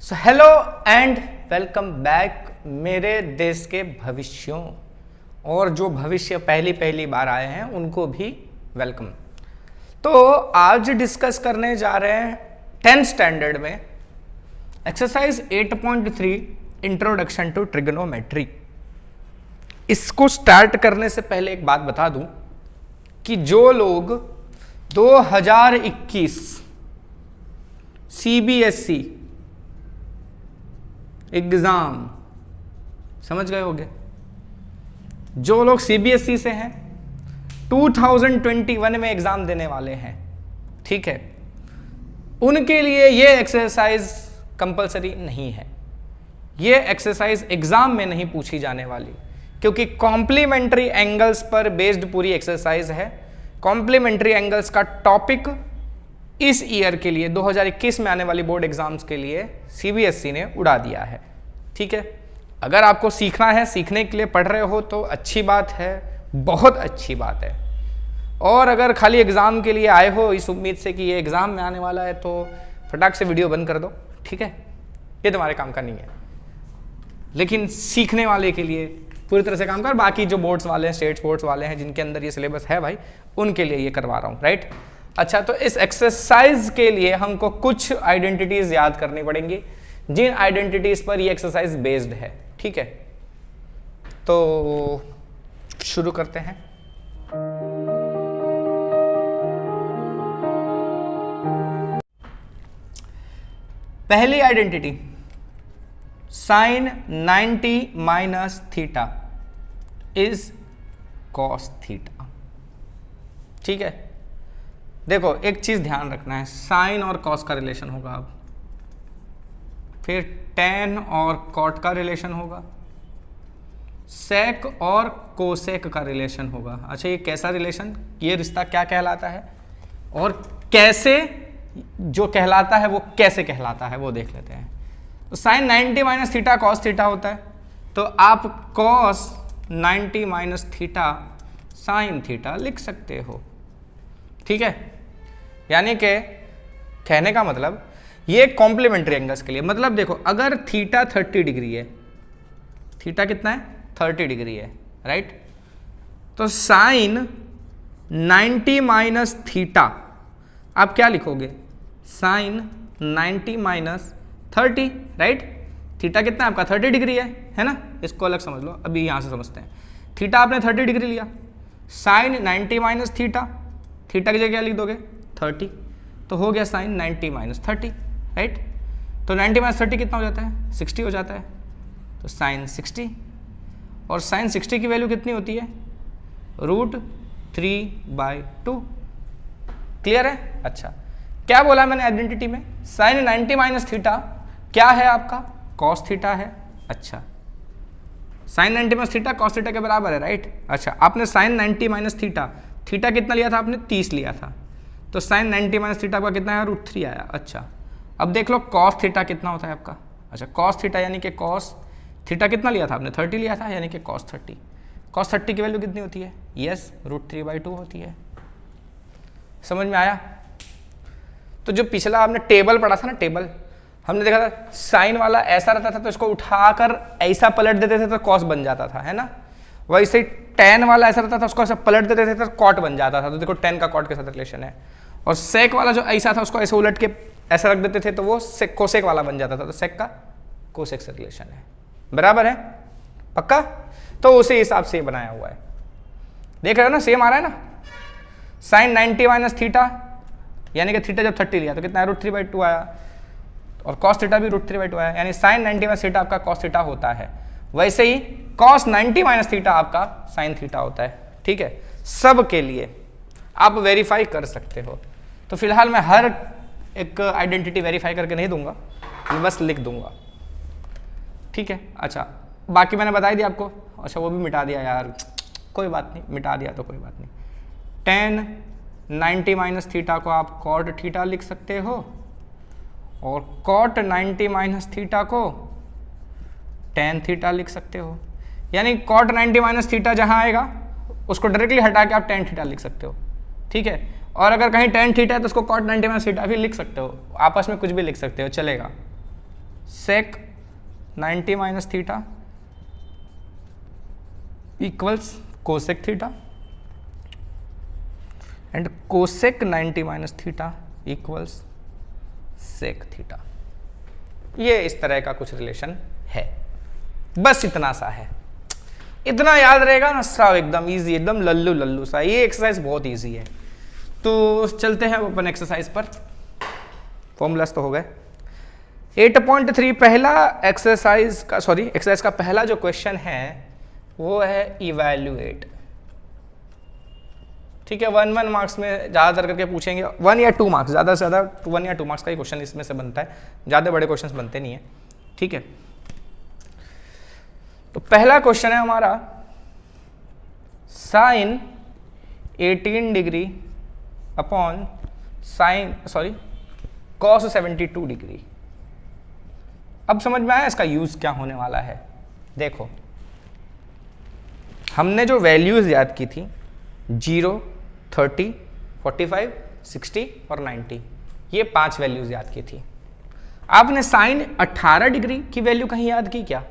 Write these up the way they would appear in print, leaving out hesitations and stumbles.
So hello and welcome back मेरे देश के भविष्यों और जो भविष्य पहली बार आए हैं उनको भी वेलकम। तो आज डिस्कस करने जा रहे हैं 10th स्टैंडर्ड में एक्सरसाइज 8.3 इंट्रोडक्शन टू ट्रिग्नोमेट्री। इसको स्टार्ट करने से पहले एक बात बता दूं कि जो लोग 2021 CBSE एग्जाम समझ गए होंगे, जो लोग CBSE से हैं 2021 में एग्जाम देने वाले हैं, ठीक है, उनके लिए ये एक्सरसाइज कंपलसरी नहीं है। ये एक्सरसाइज एग्जाम में नहीं पूछी जाने वाली क्योंकि कॉम्प्लीमेंट्री एंगल्स पर बेस्ड पूरी एक्सरसाइज है। कॉम्प्लीमेंट्री एंगल्स का टॉपिक इस ईयर के लिए 2021 में आने वाली बोर्ड एग्जाम्स के लिए CBSE ने उड़ा दिया है, ठीक है। अगर आपको सीखना है, सीखने के लिए पढ़ रहे हो तो अच्छी बात है, बहुत अच्छी बात है। और अगर खाली एग्जाम के लिए आए हो इस उम्मीद से कि ये एग्जाम में आने वाला है तो फटाक से वीडियो बंद कर दो, ठीक है, ये तुम्हारे काम का नहीं है। लेकिन सीखने वाले के लिए पूरी तरह से काम कर। बाकी जो बोर्ड्स वाले हैं, स्टेट बोर्ड्स वाले हैं जिनके अंदर ये सिलेबस है भाई, उनके लिए ये करवा रहा हूँ, राइट। अच्छा, तो इस एक्सरसाइज के लिए हमको कुछ आइडेंटिटीज याद करनी पड़ेंगी जिन आइडेंटिटीज पर ये एक्सरसाइज बेस्ड है, ठीक है। तो शुरू करते हैं। पहली identity sign 90 minus theta is cos theta, ठीक है। देखो एक चीज ध्यान रखना है, साइन और कॉस का रिलेशन होगा, अब फिर टेन और कॉट का रिलेशन होगा, सेक और कोसेक का रिलेशन होगा। अच्छा, ये कैसा रिलेशन, ये रिश्ता क्या कहलाता है और कैसे जो कहलाता है वो कैसे कहलाता है वो देख लेते हैं। तो sine 90 minus theta cos theta होता है, तो आप cos 90 minus theta sine theta लिख सकते हो, ठीक है। यानी कि कहने का मतलब ये कॉम्प्लीमेंट्री एंगल्स के लिए, मतलब देखो अगर थीटा 30 डिग्री है, थीटा कितना है 30 डिग्री है, राइट, तो साइन 90 माइनस थीटा आप क्या लिखोगे, साइन 90 माइनस 30, राइट। थीटा कितना है आपका 30 डिग्री है ना, इसको अलग समझ लो, अभी यहां से समझते हैं। थीटा आपने 30 डिग्री लिया, साइन 90 माइनस थीटा, थीटा की जगह क्या लिख दोगे 30, तो हो गया साइन 90 माइनस 30, राइट। तो 90 माइनस 30 कितना हो जाता है 60 हो जाता है, तो साइन 60, और साइन 60 की वैल्यू कितनी होती है √3/2, क्लियर है। अच्छा, क्या बोला मैंने आइडेंटिटी में, साइन 90 माइनस थीटा क्या है आपका कॉस थीटा है। अच्छा, sine 90 minus theta cos theta के बराबर है, राइट। अच्छा, आपने साइन 90 माइनस थीटा, थीटा कितना लिया था आपने 30 लिया था, तो साइन 90 माइनस थीटा का कितना आया √3 आया। अच्छा, अब देख लो कॉस थीटा कितना होता है आपका। अच्छा, कॉस थीटा यानी कि कॉस थीटा कितना लिया था आपने 30 लिया था, यानी कि कॉस 30, कॉस 30 की वैल्यू कितनी होती है, यस √3/2 होती है। समझ में आया। तो जो पिछला आपने टेबल पढ़ा था ना, टेबल हमने देखा था साइन वाला ऐसा रहता था तो इसको उठाकर ऐसा पलट देते थे तो कॉस बन जाता था, है ना। वैसे ही टेन वाला ऐसा रहता था, उसको ऐसा पलट देते थे तो कॉट बन जाता था। तो देखो टेन का कॉट के साथ रिलेशन है। और सेक वाला जो ऐसा था उसको ऐसे उलट के ऐसा रख देते थे तो वो सेक कोसेक वाला बन जाता था, तो सेक का कोसेक से रिलेशन है, बराबर है, पक्का। तो उसी हिसाब से बनाया हुआ है, देख रहे हो ना, सेम आ रहा है ना। साइन 90 माइनस थीटा यानी कि थीटा जब 30 लिया तो कितना √3/2 आया, और कॉस थीटा भी √3/2 आया, यानी साइन 90 माइनस थीटा आपका कॉस थीटा होता है। वैसे ही कॉस 90 माइनस थीटा आपका साइन थीटा होता है, ठीक है। सब के लिए आप वेरीफाई कर सकते हो। तो फिलहाल मैं हर एक आइडेंटिटी वेरीफाई करके नहीं दूंगा, मैं बस लिख दूंगा, ठीक है। अच्छा, बाकी मैंने बता दिया आपको। अच्छा, वो भी मिटा दिया यार, कोई बात नहीं, मिटा दिया तो कोई बात नहीं। टेन 90 माइनस थीटा को आप कॉट थीटा लिख सकते हो, और कॉट 90 माइनस थीटा को टेन थीटा लिख सकते हो। यानी कॉट 90 माइनस थीटा जहां आएगा उसको डायरेक्टली हटा के आप टेन थीटा लिख सकते हो, ठीक है। और अगर कहीं टेन थीटा है तो उसको कॉट 90 माइनस थीटा भी लिख सकते हो, आपस में कुछ भी लिख सकते हो, चलेगा, sec 90 minus theta equals cosec theta and cosec 90 minus theta equals sec theta. ये इस तरह का कुछ रिलेशन है, बस इतना सा है, इतना याद रहेगा ना साहब, एकदम इजी, एकदम लल्लू लल्लू सा। ये एक्सरसाइज बहुत इजी है। तो चलते हैं अपन एक्सरसाइज पर, फॉर्मूलास तो हो गए। 8.3 पहला एक्सरसाइज का पहला जो क्वेश्चन है वो है इवैल्यूएट। ठीक है, 1 मार्क्स में ज़्यादातर करके पूछेंगे, 1 या 2 मार्क्स, ज़्यादा से ज़्यादा 1 या 2 मार्क्स का ही क्वेश्चन इसमें से बनता है, ज़्यादा बड़े क्वेश्चन बनते नहीं है। ठीक है, तो पहला क्वेश्चन है हमारा sine 18 degree upon cos 72 degree. अब समझ में आया इसका यूज क्या होने वाला है। देखो, हमने जो वैल्यूज याद की थी 0, 30, 45, 60 और 90, ये 5 वैल्यूज याद की थी। आपने साइन 18 डिग्री की वैल्यू कहीं याद की क्या?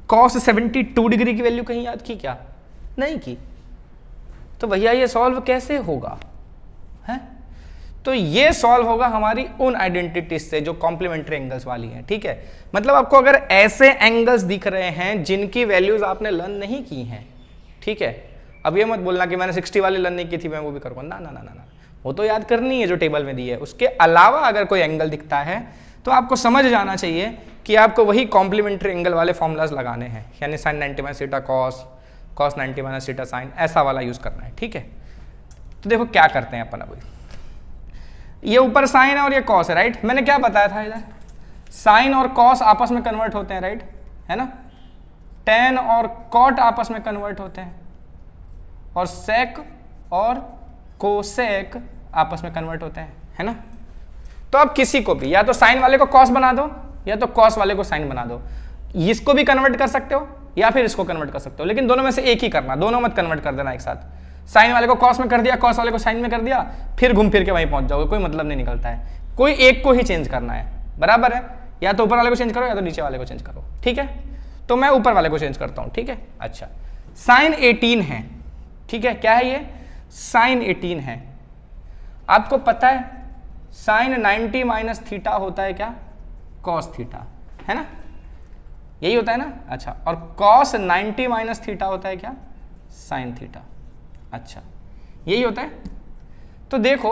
कॉस 72 डिग्री की वैल्यू कहीं याद की क्या? नहीं की। तो भैया ये सॉल्व कैसे होगा है? तो ये सॉल्व होगा हमारी उन आइडेंटिटीज से जो कॉम्प्लीमेंट्री एंगल्स वाली हैं। ठीक है, मतलब आपको अगर ऐसे एंगल्स दिख रहे हैं जिनकी वैल्यूज आपने लर्न नहीं की हैं, ठीक है, अब ये मत बोलना कि मैंने 60 वाली लर्न नहीं की थी मैं वो भी करूँगा, ना ना ना ना, वो तो याद करनी है जो टेबल में दी है। उसके अलावा अगर कोई एंगल दिखता है तो आपको समझ जाना चाहिए कि आपको वही कॉम्प्लीमेंट्री एंगल वाले फॉर्मूलाज लगाने हैं, यानी sine 90 minus theta cos, cos 90 minus theta sine, ऐसा वाला यूज करना है। ठीक है, तो देखो क्या करते हैं अपन। अभी ये ऊपर साइन है और ये कॉस है, राइट। मैंने क्या बताया था इधर, साइन और कॉस आपस में कन्वर्ट होते हैं, राइट, है ना। टेन और कॉट आपस में कन्वर्ट होते हैं, और सेक और कोसेक आपस में कन्वर्ट होते हैं, है ना। तो आप किसी को भी या तो साइन वाले को कॉस बना दो या तो कॉस वाले को साइन बना दो। इसको भी कन्वर्ट कर सकते हो या फिर इसको कन्वर्ट कर सकते हो, लेकिन दोनों में से एक ही करना, दोनों मत कन्वर्ट कर देना एक साथ। साइन वाले को कॉस में कर दिया, कॉस वाले को साइन में कर दिया, फिर घूम फिर के वहीं पहुंच जाओगे, कोई मतलब नहीं निकलता है। कोई एक को ही चेंज करना है, बराबर है। या तो ऊपर वाले को चेंज करो या तो नीचे वाले को चेंज करो। ठीक है, तो मैं ऊपर वाले को चेंज करता हूं। ठीक है, अच्छा, साइन 18 है। ठीक है, क्या है ये? साइन 18 है। आपको पता है साइन 90 माइनस थीटा होता है क्या? कॉस थीटा, है ना, यही होता है ना। अच्छा, और कॉस 90 माइनस थीटा होता है क्या? Sine theta. अच्छा, यही होता है। तो देखो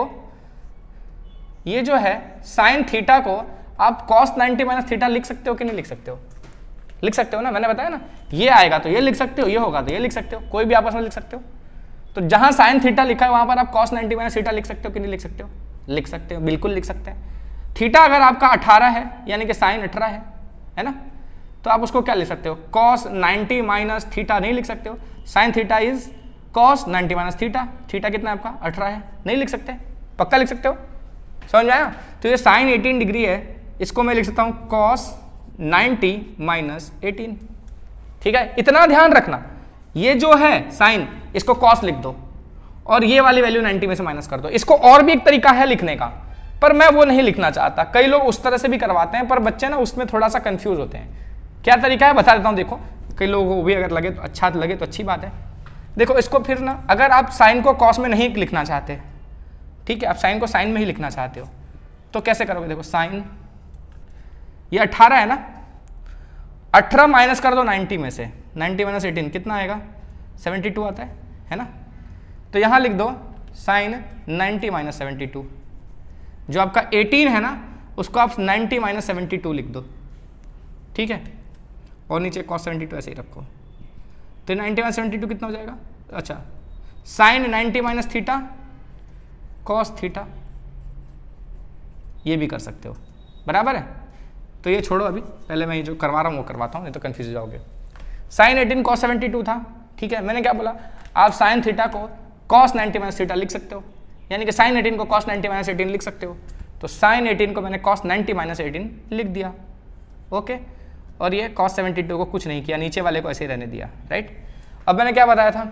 ये जो है साइन थीटा को आप कॉस 90 माइनस थीटा लिख सकते हो कि नहीं लिख सकते हो? लिख सकते हो ना, मैंने बताया ना, ये आएगा तो ये लिख सकते हो, ये होगा तो ये लिख सकते हो, कोई भी आपस में लिख सकते हो। तो जहां साइन थीटा लिखा है वहां पर आप कॉस 90 माइनस थीटा लिख सकते हो कि नहीं लिख सकते हो? लिख सकते हो, बिल्कुल लिख सकते हैं। थीटा अगर आपका 18 है यानी कि साइन 18 है ना, तो आप उसको क्या लिख सकते हो? कॉस 90 माइनस थीटा नहीं लिख सकते हो, sine theta is cos 90 minus theta. Theta कितना है आपका? 18 है, नहीं लिख सकते? पक्का लिख सकते हो, समझ में आया। तो ये साइन 18 डिग्री है, इसको मैं लिख सकता हूं कॉस 90 माइनस 18। ठीक है, इतना ध्यान रखना, ये जो है साइन इसको कॉस लिख दो और ये वाली वैल्यू 90 में से माइनस कर दो। इसको और भी एक तरीका है लिखने का, पर मैं वो नहीं लिखना चाहता। कई लोग उस तरह से भी करवाते हैं, पर बच्चे ना उसमें थोड़ा सा कंफ्यूज होते हैं। क्या तरीका है बता देता हूं। देखो, कई लोगों को भी अगर लगे तो अच्छा लगे तो अच्छी बात है। देखो, इसको फिर ना, अगर आप साइन को कॉस में नहीं लिखना चाहते, ठीक है, आप साइन को साइन में ही लिखना चाहते हो, तो कैसे करोगे? देखो, साइन ये 18 है ना, 18 माइनस कर दो 90 में से, 90 माइनस 18 कितना आएगा? 72 आता है ना। तो यहां लिख दो साइन 90 माइनस 72। जो आपका 18 है ना उसको आप 90 माइनस 72 लिख दो। ठीक है, और नीचे कॉस 72 ऐसे ही रखो। तो 90 माइनस 72 कितना हो जाएगा? अच्छा, sine 90 minus theta cos theta, ये भी कर सकते हो, बराबर है। तो ये छोड़ो, अभी पहले मैं ये जो करवा रहा हूँ वो करवाता हूँ, नहीं तो कंफ्यूज हो जाओगे। साइन 18 कॉस 72 था, ठीक है। मैंने क्या बोला? आप साइन थीटा को कॉस 90 माइनस थीटा लिख सकते हो, यानी कि साइन 18 को कॉस 90 माइनस 18 लिख सकते हो। तो साइन 18 को मैंने कॉस 90 माइनस 18 लिख दिया, ओके। और ये कॉस 72 को कुछ नहीं किया, नीचे वाले को ऐसे ही रहने दिया, राइट। अब मैंने क्या बताया था?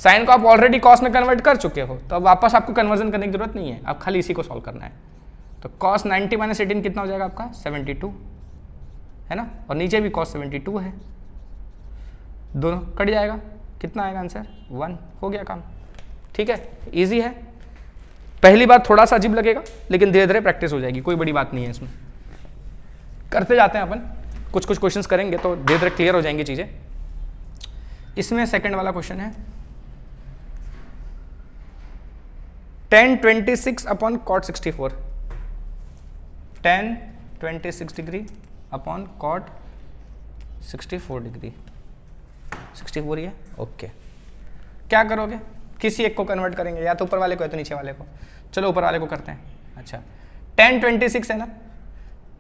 साइन को आप ऑलरेडी कॉस में कन्वर्ट कर चुके हो, तो अब वापस आपको कन्वर्जन करने की जरूरत नहीं है, अब खाली इसी को सॉल्व करना है। तो cos 90 माइनस 18 कितना हो जाएगा आपका 72 है ना, और नीचे भी cos 72 है, दोनों कट जाएगा, कितना आएगा आंसर 1, हो गया काम। ठीक है, इजी है। पहली बार थोड़ा सा अजीब लगेगा लेकिन धीरे धीरे प्रैक्टिस हो जाएगी, कोई बड़ी बात नहीं है इसमें। करते जाते हैं अपन, कुछ कुछ क्वेश्चंस करेंगे तो धीरे धीरे क्लियर हो जाएंगी चीजें। इसमें सेकंड वाला क्वेश्चन है tan 26 upon cot 64, tan 26 degree upon cot 64 degree, 64 ही है, ओके। क्या करोगे, किसी एक को कन्वर्ट करेंगे, या तो ऊपर वाले को या तो नीचे वाले को। चलो ऊपर वाले को करते हैं। अच्छा, tan 26 है ना,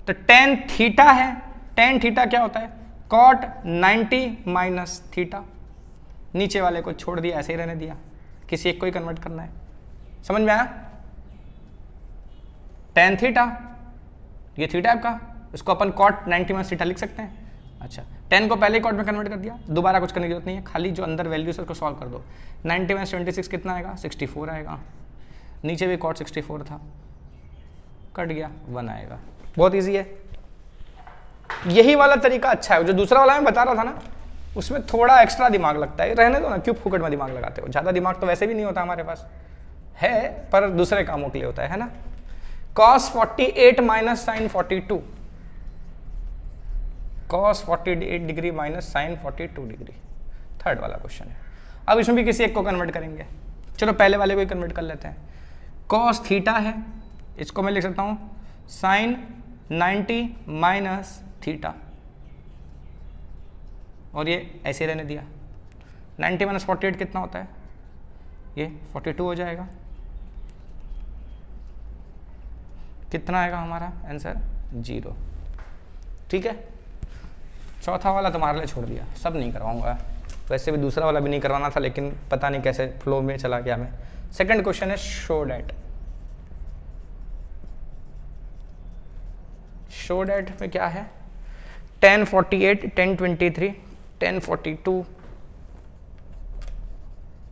तो tan थीटा है, tan थीटा क्या होता है cot 90 माइनस थीटा, नीचे वाले को छोड़ दिया, ऐसे ही रहने दिया, किसी एक को ही कन्वर्ट करना है। समझ में आया, tan थीटा, ये थीटा आपका, इसको अपन cot 90 माइनस थीटा लिख सकते हैं। अच्छा, tan को पहले ही cot में कन्वर्ट कर दिया, दोबारा कुछ करने की जरूरत नहीं है, खाली जो अंदर वैल्यू है उसको सॉल्व कर दो। 90 माइनस 26 कितना आएगा 64 आएगा, नीचे भी cot 64 था, कट गया 1 आएगा। बहुत इजी है, यही वाला तरीका अच्छा है। जो दूसरा वाला मैं बता रहा था ना, उसमें थोड़ा एक्स्ट्रा दिमाग लगता है, रहने दो ना, क्यों फुकट में दिमाग लगाते हो, ज्यादा दिमाग तो वैसे भी नहीं होता हमारे पास है, पर दूसरे कामों के लिए होता है ना। cos 48 minus sine 42, cos 48 degree minus sine 42 degree, third वाला क्वेश्चन है। अब इसमें भी किसी एक को कन्वर्ट करेंगे, चलो पहले वाले को ही कन्वर्ट कर लेते हैं। cos थीटा है, इसको मैं लिख सकता हूं साइन 90 माइनस थीटा, और ये ऐसे रहने दिया। 90 माइनस 48 कितना होता है, ये 42 हो जाएगा, कितना आएगा हमारा आंसर 0। ठीक है, चौथा वाला तुम्हारे लिए छोड़ दिया, सब नहीं करवाऊंगा, वैसे भी दूसरा वाला भी नहीं करवाना था, लेकिन पता नहीं कैसे फ्लो में चला गया मैं। सेकंड क्वेश्चन है शो डैट, शो डैट में क्या है, tan 48, tan 23, tan 42,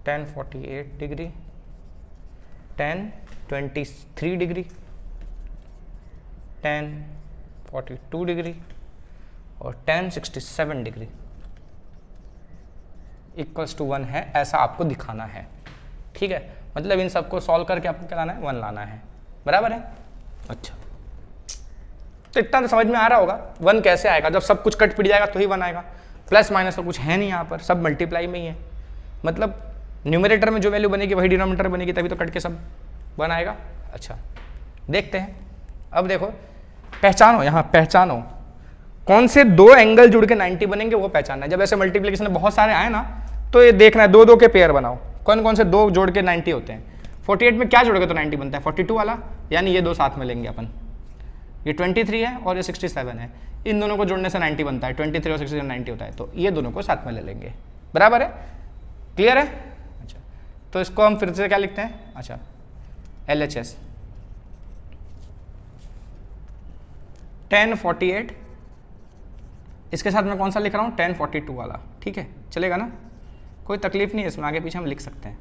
tan 48 degree, tan 23 degree, tan 42 degree और tan 67 डिग्री इक्वल्स टू 1 है, ऐसा आपको दिखाना है। ठीक है, मतलब इन सबको सॉल्व करके आपको क्या लाना है 1 लाना है, बराबर है। अच्छा, तो इतना तो समझ में आ रहा होगा 1 कैसे आएगा, जब सब कुछ कट पिट जाएगा तो ही 1 आएगा, प्लस माइनस तो कुछ है नहीं यहाँ पर, सब मल्टीप्लाई में ही है, मतलब न्यूमरेटर में जो वैल्यू बनेगी वही डिनोमिनेटर बनेगी, तभी तो कट के सब 1 आएगा। अच्छा, देखते हैं, अब देखो पहचानो, यहाँ पहचानो कौन से दो एंगल जुड़ के 90 बनेंगे, वो पहचानना है। जब ऐसे मल्टीप्लिकेशन में बहुत सारे आए ना, तो ये देखना है, दो दो के पेयर बनाओ, कौन कौन से दो जोड़ के 90 होते हैं। 48 में क्या जोड़ोगे तो 90 बनता है, 42 वाला, यानी ये दो साथ में लेंगे अपन, ये 23 है और ये 67 है, इन दोनों को जोड़ने से 90 बनता है, 23 और 67 90 होता है, तो ये दोनों को साथ में ले लेंगे, बराबर है, क्लियर है। अच्छा, तो इसको हम फिर से क्या लिखते हैं, अच्छा LHS tan 48, इसके साथ मैं कौन सा लिख रहा हूँ tan 42 वाला, ठीक है चलेगा ना, कोई तकलीफ नहीं है इसमें, आगे पीछे हम लिख सकते हैं।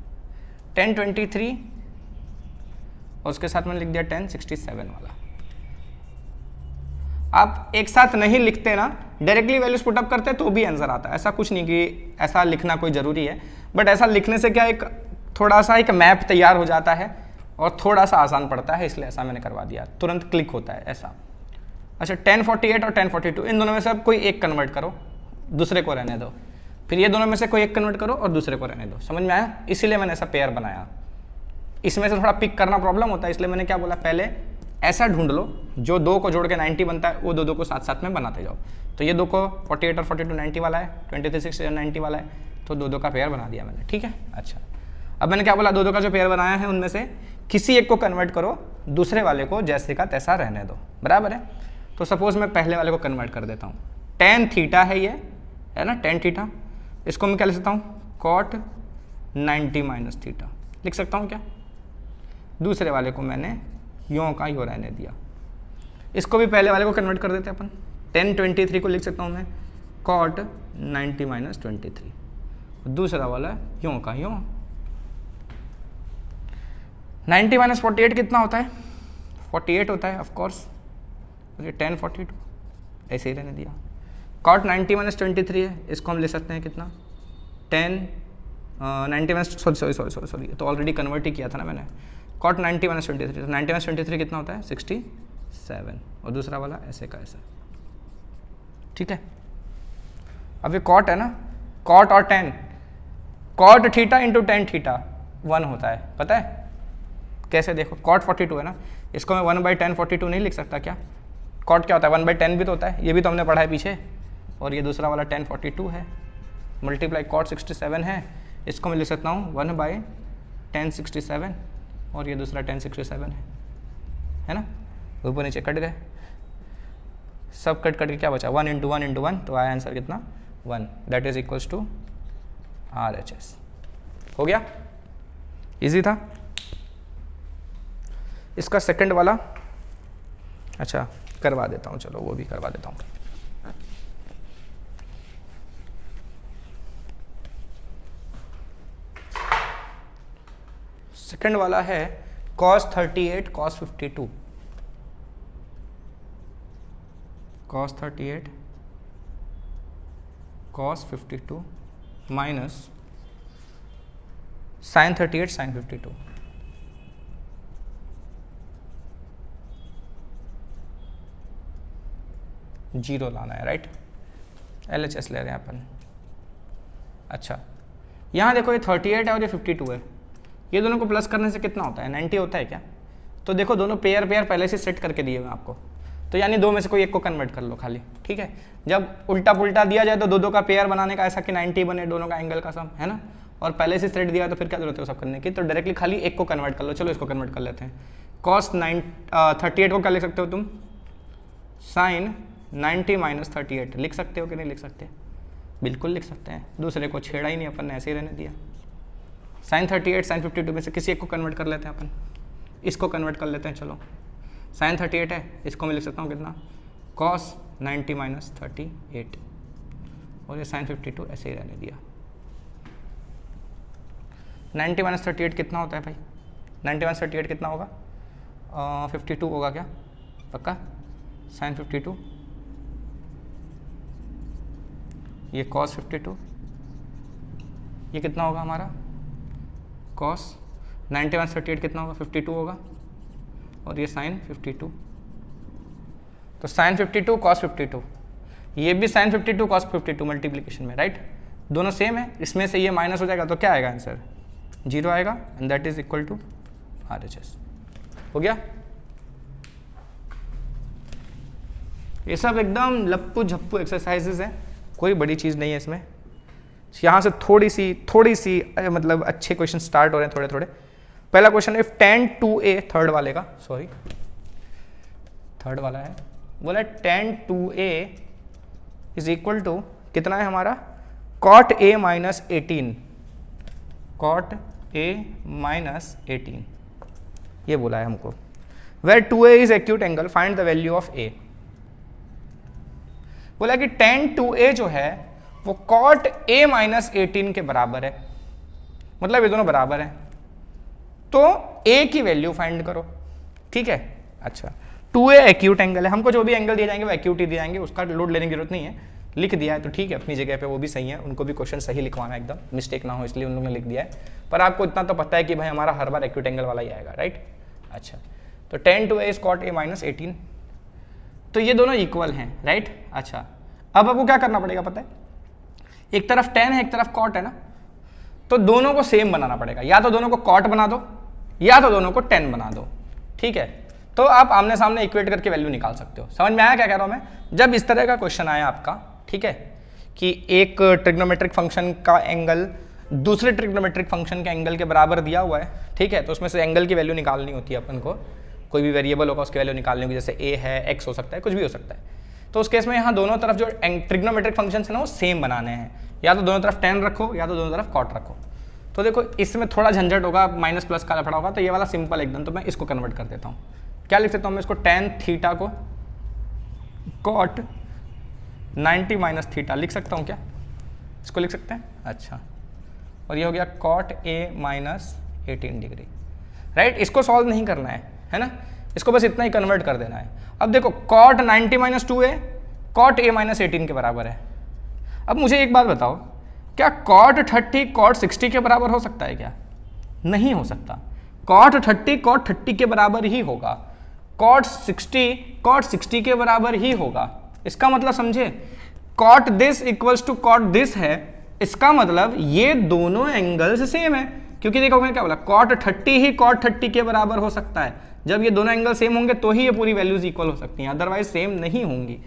tan 23 और उसके साथ मैंने लिख दिया tan 67 वाला। आप एक साथ नहीं लिखते ना, डायरेक्टली वैल्यूज पुटअप करते तो भी आंसर आता है, ऐसा कुछ नहीं कि ऐसा लिखना कोई जरूरी है, बट ऐसा लिखने से क्या एक थोड़ा सा एक मैप तैयार हो जाता है और थोड़ा सा आसान पड़ता है, इसलिए ऐसा मैंने करवा दिया, तुरंत क्लिक होता है ऐसा। अच्छा, tan 48 और tan 42 इन दोनों में से अब कोई एक कन्वर्ट करो, दूसरे को रहने दो, फिर ये दोनों में से कोई एक कन्वर्ट करो और दूसरे को रहने दो, समझ में आया, इसीलिए मैंने ऐसा पेयर बनाया। इसमें से थोड़ा पिक करना प्रॉब्लम होता है, इसलिए मैंने क्या बोला, पहले ऐसा ढूंढ लो जो दो को जोड़ के 90 बनता है, वो दो को साथ साथ में बनाते जाओ। तो ये दो को 48 और 42 90 वाला है, 23 67 90 वाला है, तो दो का पेयर बना दिया मैंने, ठीक है। अच्छा, अब मैंने क्या बोला, दो का जो पेयर बनाया है उनमें से किसी एक को कन्वर्ट करो, दूसरे वाले को जैसे का तैसा रहने दो, बराबर है। तो सपोज मैं पहले वाले को कन्वर्ट कर देता हूँ, tan थीटा है ये, है ना tan थीटा, इसको मैं क्या लिख सकता हूँ cot 90 माइनस थीटा लिख सकता हूँ क्या। दूसरे वाले को मैंने यों का यो रहने दिया, इसको भी पहले वाले को कन्वर्ट कर देते हैं अपन, tan 23 को लिख सकता हूँ मैं cot 90 माइनस 23, दूसरा वाला यों का यों। 90 माइनस 48 कितना होता है 48 होता है ऑफ कोर्स, और ये tan 42 ऐसे ही रहने दिया। cot 90 माइनस 23 है, इसको हम ले सकते हैं कितना, tan 90 माइनस सॉरी तो ऑलरेडी कन्वर्ट ही किया था ना मैंने। cot 90 माइनस 23, तो 90 माइनस 23 कितना होता है 67, और दूसरा वाला ऐसे का ऐसा, ठीक है। अब ये cot है ना, cot और tan, cot theta into tan theta 1 होता है, पता है कैसे, देखो cot 42 है ना, इसको मैं 1/tan 42 नहीं लिख सकता क्या, cot क्या होता है 1/tan भी तो होता है, ये भी तो हमने पढ़ा है पीछे, और ये दूसरा वाला tan 42 है, मल्टीप्लाई cot 67 है, इसको मैं लिख सकता हूँ 1/tan 67, और ये दूसरा tan 67 है ना, ऊपर नीचे कट गए, सब कट के क्या बचा 1 इंटू 1 इंटू 1, तो आया आंसर कितना 1, that is equals to RHS। हो गया, इजी था। इसका सेकंड वाला अच्छा करवा देता हूँ, चलो वो भी करवा देता हूँ। सेकंड वाला है cos 38 cos 52, cos 38 cos 52 minus sin 38 sin 52। Zero लाना है, राइट, LHS ले रहे हैं अपन। अच्छा यहाँ देखो ये 38 है और ये 52 है, ये दोनों को प्लस करने से कितना होता है 90 होता है क्या, तो देखो दोनों पेयर पहले से सेट करके दिए मैं आपको, तो यानी दो में से कोई एक को कन्वर्ट कर लो खाली, ठीक है। जब उल्टा पुल्टा दिया जाए तो दो का पेयर बनाने का ऐसा कि 90 बने दोनों का एंगल का सम, है ना, और पहले से सेट दिया तो फिर क्या जरूरत है वो सब करने की, तो डायरेक्टली खाली एक को कन्वर्ट कर लो। चलो इसको कन्वर्ट कर लेते हैं, cos 38 को क्या लिख सकते हो तुम, sin 90 माइनस 38 लिख सकते हो कि नहीं लिख सकते, बिल्कुल लिख सकते हैं, दूसरे को छेड़ा ही नहीं अपन ने, ऐसे ही रहने दिया। sin 38 sin 52 में से किसी एक को कन्वर्ट कर लेते हैं अपन, इसको कन्वर्ट कर लेते हैं, चलो sin 38 है, इसको मैं लिख सकता हूँ कितना cos 90 माइनस 38, और ये sin 52 ऐसे ही रहने दिया। 90 माइनस 38 कितना होता है भाई, 90 माइनस 38 कितना होगा 52 होगा क्या, पक्का, sin 52, ये cos 52, ये कितना होगा हमारा cos 90 माइनस 38 कितना होगा 52 होगा, और ये sin 52, तो sin 52 cos 52, ये भी sin 52 cos 52 मल्टीप्लिकेशन में, राइट, दोनों सेम है, इसमें से ये माइनस हो जाएगा तो क्या आएगा आंसर 0 आएगा, and that is equal to RHS। हो गया, ये सब एकदम लप्पू झप्पू एक्सरसाइजेज हैं, कोई बड़ी चीज़ नहीं है इसमें। यहाँ से थोड़ी सी मतलब अच्छे क्वेश्चन स्टार्ट हो रहे हैं थोड़े थोड़े। पहला क्वेश्चन है tan 2a, थर्ड वाले का, सॉरी थर्ड वाला है, बोला tan 2a is equal to कितना है हमारा cot a minus 18, cot a minus 18 ये बोला है हमको। where 2a is acute angle find the value of a। बोला कि tan 2a जो है वो cot a माइनस 18 के बराबर है, मतलब ये दोनों बराबर हैं, तो a की वैल्यू फाइंड करो, ठीक है। अच्छा 2a एक्यूट एंगल है, हमको जो भी एंगल दिए जाएंगे वो एक्यूट ही दिए जाएंगे, उसका लोड लेने की जरूरत नहीं है, लिख दिया है तो ठीक है अपनी जगह पे, वो भी सही है, उनको भी क्वेश्चन सही लिखवाना है एकदम मिस्टेक ना हो, इसलिए उन लोगों ने लिख दिया है, पर आपको इतना तो पता है कि भाई हमारा हर बार एक्यूट एंगल वाला ही आएगा, राइट। अच्छा तो tan 2a is cot a minus 18, तो ये दोनों इक्वल हैं, राइट। अच्छा अब आपको क्या करना पड़ेगा पता है, एक तरफ tan है एक तरफ cot है ना, तो दोनों को सेम बनाना पड़ेगा, या तो दोनों को cot बना दो या तो दोनों को tan बना दो, ठीक है। तो आप आमने सामने इक्वेट करके वैल्यू निकाल सकते हो। समझ में आया क्या कह रहा हूं मैं, जब इस तरह का क्वेश्चन आया आपका, ठीक है, कि एक ट्रिग्नोमेट्रिक फंक्शन का एंगल दूसरे ट्रिग्नोमेट्रिक फंक्शन के एंगल के बराबर दिया हुआ है, ठीक है, तो उसमें से एंगल की वैल्यू निकालनी होती है अपन को, कोई भी वेरिएबल होगा उसकी वैल्यू निकालनी होगी, जैसे a है x हो सकता है कुछ भी हो सकता है, तो उस केस में यहाँ दोनों तरफ जो ट्रिग्नोमेट्रिक फंक्शन है ना वो सेम बनाने हैं, या तो दोनों तरफ tan रखो या तो दोनों तरफ cot रखो। तो देखो इसमें थोड़ा झंझट होगा, माइनस प्लस का लफड़ा होगा, तो ये वाला सिंपल एकदम, तो मैं इसको कन्वर्ट कर देता हूँ, क्या लिख सकता हूँ मैं इसको, tan थीटा को cot 90 माइनस थीटा लिख सकता हूँ क्या, इसको लिख सकते हैं। अच्छा और ये हो गया cot a minus 18 degree, right. इसको सॉल्व नहीं करना है ना, इसको बस इतना ही कन्वर्ट कर देना है। अब देखो cot 90 minus 2a cot a minus 18 के बराबर है। अब मुझे एक बात बताओ, क्या cot 30 cot 60 के बराबर हो सकता है क्या? नहीं हो सकता। cot 30 cot 30 के बराबर ही होगा, cot 60 के बराबर ही होगा। इसका मतलब समझे, cot this equals to cot this है, इसका मतलब ये दोनों एंगल्स सेम है, क्योंकि देखो मैंने क्या बोला, cot 30 ही cot 30 के बराबर हो सकता है। जब ये दोनों एंगल सेम होंगे तो ही ये पूरी वैल्यूज इक्वल हो सकती हैं, अदरवाइज सेम नहीं होंगी।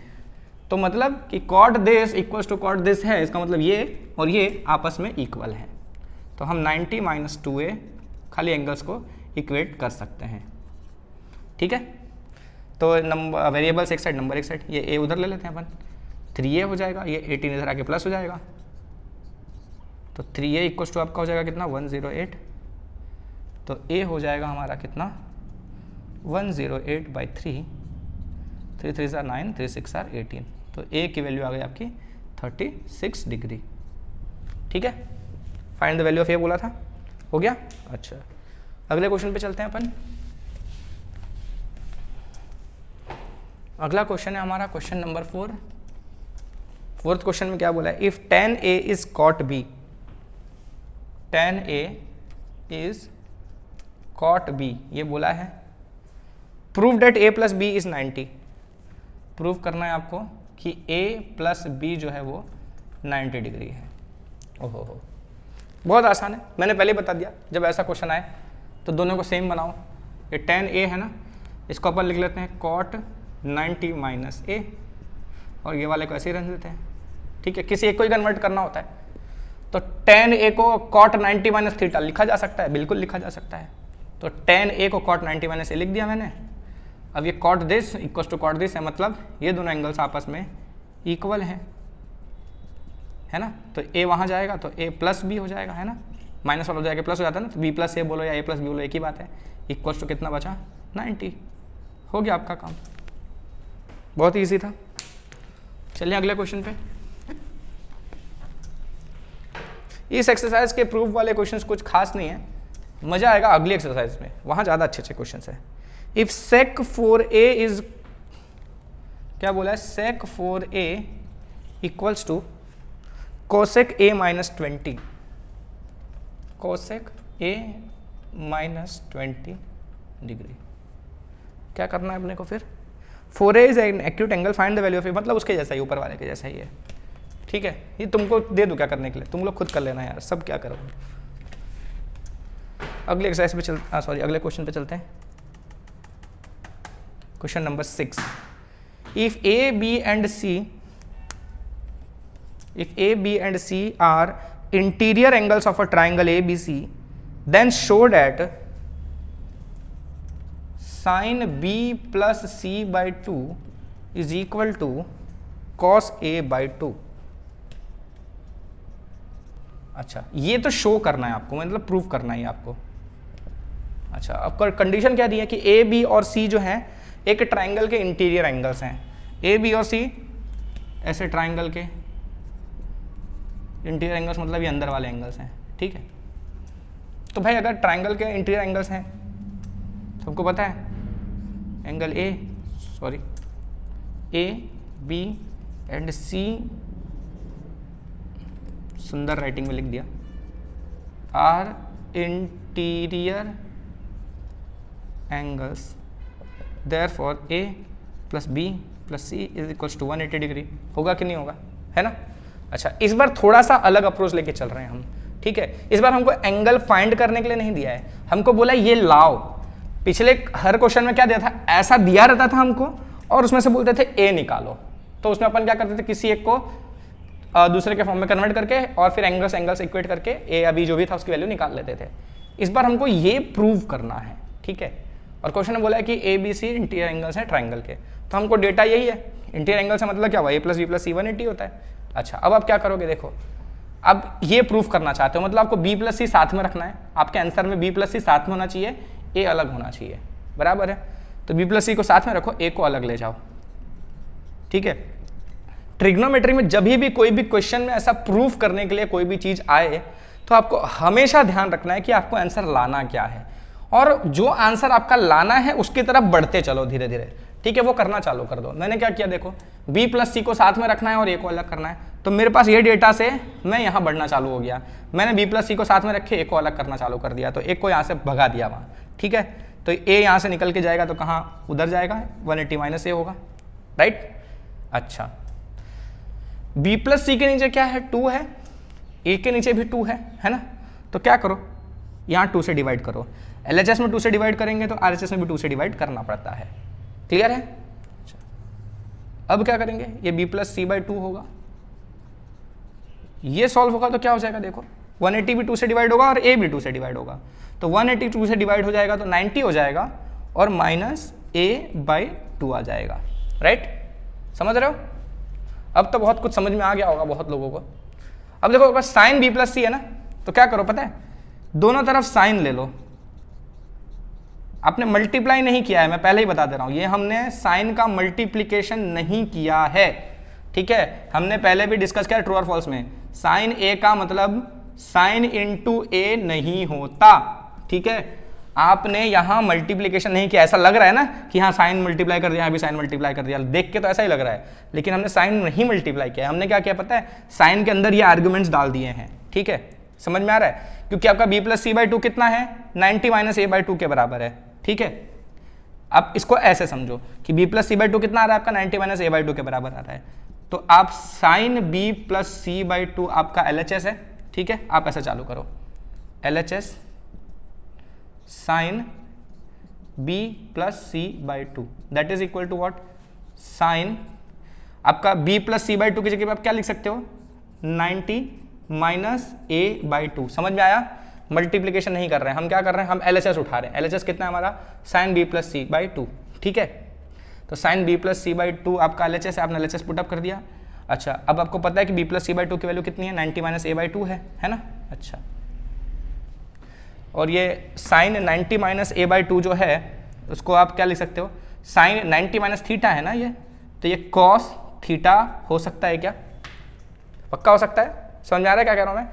तो मतलब कि cot this equals to cot this है, इसका मतलब ये और ये आपस में इक्वल है। तो हम 90 माइनस 2a खाली एंगल्स को इक्वेट कर सकते हैं। ठीक है, तो नंबर वेरिएबल्स एक साइड, नंबर एक साइड, ये a उधर ले लेते हैं अपन, 3a हो जाएगा, ये 18 इधर आके प्लस हो जाएगा, तो 3a इक्वल्स टू आपका हो जाएगा कितना 108, तो a हो जाएगा हमारा कितना 108/3, 3 3 are 9, 3 6 are 18, तो a की वैल्यू आ गई आपकी 36 डिग्री। ठीक है, find the value of a बोला था, हो गया। अच्छा, अगले क्वेश्चन पे चलते हैं अपन। अगला क्वेश्चन है हमारा क्वेश्चन नंबर 4। फोर्थ क्वेश्चन में क्या बोला है, if tan a is cot b, tan a is cot b, ये बोला है। Prove that a plus B is 90, प्रूव करना है आपको कि a प्लस बी जो है वो 90 डिग्री है। ओहो हो, बहुत आसान है, मैंने पहले बता दिया, जब ऐसा क्वेश्चन आए तो दोनों को सेम बनाओ। ये tan a है ना, इसको अपन लिख लेते हैं cot 90 माइनस a, और ये वाले को ऐसे ही रख देते हैं। ठीक है, किसी एक को ही कन्वर्ट करना होता है, तो tan a को cot 90 माइनस थीटा लिखा जा सकता है, बिल्कुल लिखा जा सकता है। तो tan a को cot 90 माइनस a लिख दिया मैंने। अब ये cot this equal to cot this है, मतलब ये दोनों एंगल्स आपस में इक्वल हैं, है ना। तो a वहाँ जाएगा तो a प्लस बी हो जाएगा, है ना, माइनस वाला हो जाएगा प्लस हो जाता है ना, तो b प्लस a बोलो या a प्लस बी बोलो, एक ही बात है। इक्वल टू कितना बचा 90, हो गया आपका काम, बहुत ईजी था। चलिए अगले क्वेश्चन पे। इस एक्सरसाइज के प्रूफ वाले क्वेश्चंस कुछ खास नहीं है, मजा आएगा अगली एक्सरसाइज में, वहां ज्यादा अच्छे अच्छे क्वेश्चंस है। इफ sec 4a इज, क्या बोला है, sec 4a equals to cosec a minus 20, cosec a minus 20 degree. क्या करना है अपने को फिर, 4a is an acute angle, find the value of a, मतलब उसके जैसा ही, ऊपर वाले के जैसा ही है। ठीक है, ये तुमको दे दूं क्या करने के लिए, तुम लोग खुद कर लेना यार, सब क्या करो। अगले एक्सरसाइज पे चलते, सॉरी अगले क्वेश्चन पे चलते हैं। Question number 6, if a b and c are interior angles of a triangle ABC, then show that sin b plus c by 2 is equal to cos a by 2। अच्छा, ये तो show करना है आपको, मतलब प्रूव करना है आपको। अच्छा, अब कंडीशन क्या दी है कि ए बी और सी जो है एक ट्राइंगल के इंटीरियर एंगल्स हैं। ए बी और सी ऐसे ट्राइंगल के इंटीरियर एंगल्स, मतलब ये अंदर वाले एंगल्स हैं। ठीक है, तो भाई अगर ट्राइंगल के इंटीरियर एंगल्स हैं तो हमको पता है angle A B and C, सुंदर राइटिंग में लिख दिया, are interior angles, therefore A plus B plus C is equals to 180 degree. होगा कि नहीं होगा, है ना। अच्छा, इस बार थोड़ा सा अलग अप्रोच लेके चल रहे हैं हम। ठीक है, इस बार हमको एंगल फाइंड करने के लिए नहीं दिया है, हमको बोला ये लाओ। पिछले हर क्वेश्चन में क्या दिया था, ऐसा दिया रहता था हमको और उसमें से बोलते थे ए निकालो, तो उसमें अपन क्या करते थे, किसी एक को दूसरे के फॉर्म में कन्वर्ट करके और फिर एंगल्स इक्वेट करके ए या बी जो भी था उसकी वैल्यू निकाल लेते थे। इस बार हमको ये प्रूव करना है। ठीक है, और क्वेश्चन में बोला है कि A B C interior angles हैं ट्राइंगल के, तो हमको डेटा यही है, इंटीरियर एंगल से मतलब क्या हुआ, ए प्लस बी प्लस सी 180 होता है। अच्छा, अब आप क्या करोगे, देखो अब ये प्रूफ करना चाहते हो, मतलब आपको बी प्लस सी साथ में रखना है, आपके आंसर में बी प्लस सी साथ में होना चाहिए, ए अलग होना चाहिए, बराबर है। तो बी प्लस सी को साथ में रखो, ए को अलग ले जाओ। ठीक है, ट्रिग्नोमेट्री में जब भी कोई भी क्वेश्चन में ऐसा प्रूफ करने के लिए कोई भी चीज आए तो आपको हमेशा ध्यान रखना है कि आपको आंसर लाना क्या है, और जो आंसर आपका लाना है उसकी तरफ बढ़ते चलो धीरे धीरे, ठीक है, वो करना चालू कर दो। मैंने क्या किया देखो, b प्लस सी को साथ में रखना है और a को अलग करना है, तो मेरे पास ये डेटा से मैं यहाँ बढ़ना चालू हो गया, मैंने b प्लस सी को साथ में रखे a को अलग करना चालू कर दिया, तो a को यहाँ से भगा दिया वहाँ, ठीक है, तो a यहाँ से निकल के जाएगा तो कहाँ उधर जाएगा, 180 माइनस a होगा, राइट। अच्छा, b प्लस सी के नीचे क्या है, 2 है, a के नीचे भी 2 है ना, तो क्या करो यहाँ 2 से डिवाइड करो, LHS में 2 से डिवाइड करेंगे तो RHS में भी 2 से डिवाइड करना पड़ता है, क्लियर है। अच्छा, अब क्या करेंगे, ये b प्लस सी बाई 2 होगा, ये सॉल्व होगा तो क्या हो जाएगा देखो, 180 भी 2 से डिवाइड होगा और a भी 2 से डिवाइड होगा, तो 180 2 से डिवाइड हो जाएगा तो 90 हो जाएगा और माइनस a बाई 2 आ जाएगा, राइट, समझ रहे हो। अब तो बहुत कुछ समझ में आ गया होगा बहुत लोगों को। अब देखो अगर साइन b प्लस सी है ना, तो क्या करो पता है, दोनों तरफ साइन ले लो, आपने मल्टीप्लाई नहीं किया है, मैं पहले ही बता दे रहा हूं, ये हमने साइन का मल्टीप्लीकेशन नहीं किया है, ठीक है, हमने पहले भी डिस्कस किया ट्रू और फॉल्स में, साइन ए का मतलब साइन इनटू ए नहीं होता, ठीक है, आपने यहां मल्टीप्लीकेशन नहीं किया, ऐसा लग रहा है ना कि हाँ साइन मल्टीप्लाई कर दिया, अभी साइन मल्टीप्लाई कर दिया, देख के तो ऐसा ही लग रहा है, लेकिन हमने साइन नहीं मल्टीप्लाई किया, हमने क्या किया पता है, साइन के अंदर ये आर्ग्यूमेंट्स डाल दिए हैं, ठीक है, समझ में आ रहा है, क्योंकि आपका b प्लस सी बाई 2 कितना है, 90 माइनस a बाई 2 के बराबर है, ठीक है। अब इसको ऐसे समझो कि b प्लस सी बाई 2 कितना आ रहा है आपका, 90 माइनस a बाई 2 के बराबर आ रहा है, तो आप sine b plus C by 2 आपका LHS है, ठीक है, आप ऐसा चालू करो, LHS sine b plus C by 2 that is equal to what, sine आपका b प्लस सी बाई 2 की जगह आप क्या लिख सकते हो, 90 माइनस a बाई 2, समझ में आया, मल्टीप्लीकेशन नहीं कर रहे हैं हम, क्या कर रहे हैं, हम LHS उठा रहे हैं, LHS कितना है हमारा, sine b plus C by 2, ठीक है, तो sine b plus C by 2 आपका LHS है, आपने LHS पुटअप कर दिया। अच्छा, अब आपको पता है कि b प्लस सी बाई 2 की वैल्यू कितनी है, 90 माइनस a बाई 2 है ना। अच्छा, और ये साइन 90 माइनस a बाई 2 जो है उसको आप क्या लिख सकते हो, साइन 90 माइनस थीटा है ना ये, तो ये कॉस थीटा हो सकता है क्या, पक्का हो सकता है, समझ में आ रहा है क्या कह रहा हूँ मैं।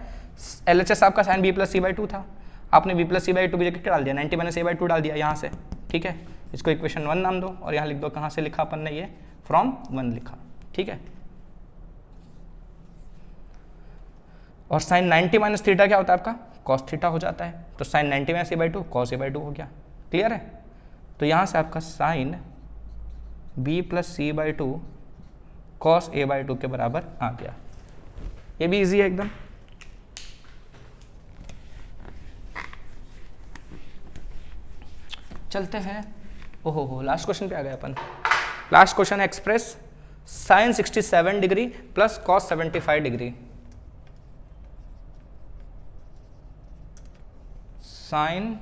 LHS आपका sine b plus C by 2 था, आपने b प्लस सी बाई 2 की जगह क्या डाल दिया, 90 माइनस a बाई 2 डाल दिया यहाँ से, ठीक है, इसको इक्वेशन 1 नाम दो और यहाँ लिख दो कहाँ से लिखा अपन ने, ये फ्रॉम 1 लिखा, ठीक है। और साइन 90 माइनस थीटा क्या होता है आपका, कॉस थीटा हो जाता है, तो sine 90 minus a by 2 cos a by 2 हो गया, क्लियर है। तो यहाँ से आपका sine b plus C by 2 cos a by 2 के बराबर आ गया, ये भी इजी है एकदम। चलते हैं, ओहो लास्ट क्वेश्चन पे आ गए अपन। लास्ट क्वेश्चन है express sine 67 degree plus cos 75 degree, sine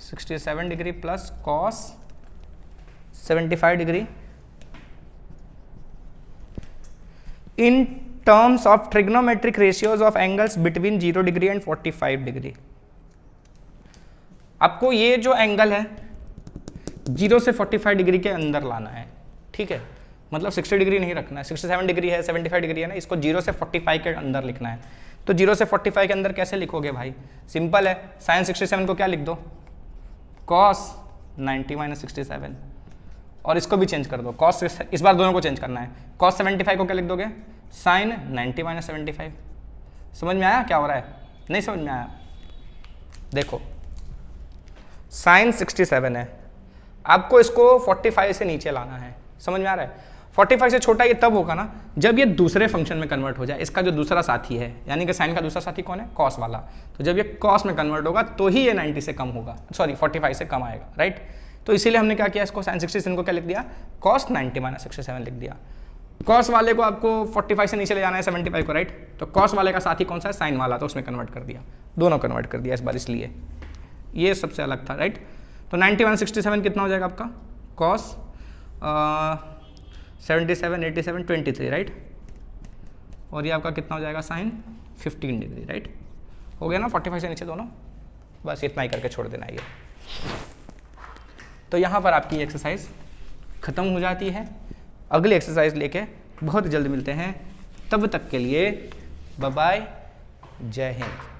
67 degree plus cos 75 degree in terms of trigonometric ratios of angles between 0 degree and 45 degree. आपको ये जो एंगल है 0 से 45 डिग्री के अंदर लाना है, ठीक है, मतलब 60 डिग्री नहीं रखना है, 67 डिग्री है, 75 डिग्री है ना, इसको 0 से 45 के अंदर लिखना है। तो 0 से 45 के अंदर कैसे लिखोगे भाई, सिंपल है, साइन 67 को क्या लिख दो, कॉस 90 माइनस 67, और इसको भी चेंज कर दो, कॉस, इस बार दोनों को चेंज करना है, कॉस 75 को क्या लिख दोगे, साइन 90 माइनस 75। समझ में आया क्या हो रहा है, नहीं समझ में आया, देखो साइन 67 है, आपको इसको 45 से नीचे लाना है, समझ में आ रहा है। 45 से छोटा ये तब होगा ना जब ये दूसरे फंक्शन में कन्वर्ट हो जाए, इसका जो दूसरा साथी है, यानी कि साइन का दूसरा साथी कौन है, कॉस वाला, तो जब ये कॉस में कन्वर्ट होगा तो ही ये 90 से कम होगा, सॉरी 45 से कम आएगा, राइट। तो इसीलिए हमने क्या किया, इसको साइन 67 को क्या लिख दिया, कॉस 90 माइनस 67 लिख दिया। कॉस वाले को आपको 45 से नीचे ले जाना है 75 को, राइट, तो कॉस वाले का साथी कौन सा है, साइन वाला, तो उसमें कन्वर्ट कर दिया, दोनों कन्वर्ट कर दिया इस बार, इसलिए ये सबसे अलग था, राइट। तो 90 माइनस 67 कितना हो जाएगा आपका, कॉस 77 87 23, राइट, और ये आपका कितना हो जाएगा, साइन 15 डिग्री, राइट, हो गया ना, 45 से नीचे दोनों, बस इतना ही करके छोड़ देना ये। तो यहाँ पर आपकी एक्सरसाइज खत्म हो जाती है। अगली एक्सरसाइज लेके बहुत जल्द मिलते हैं, तब तक के लिए बाय बाय, जय हिंद।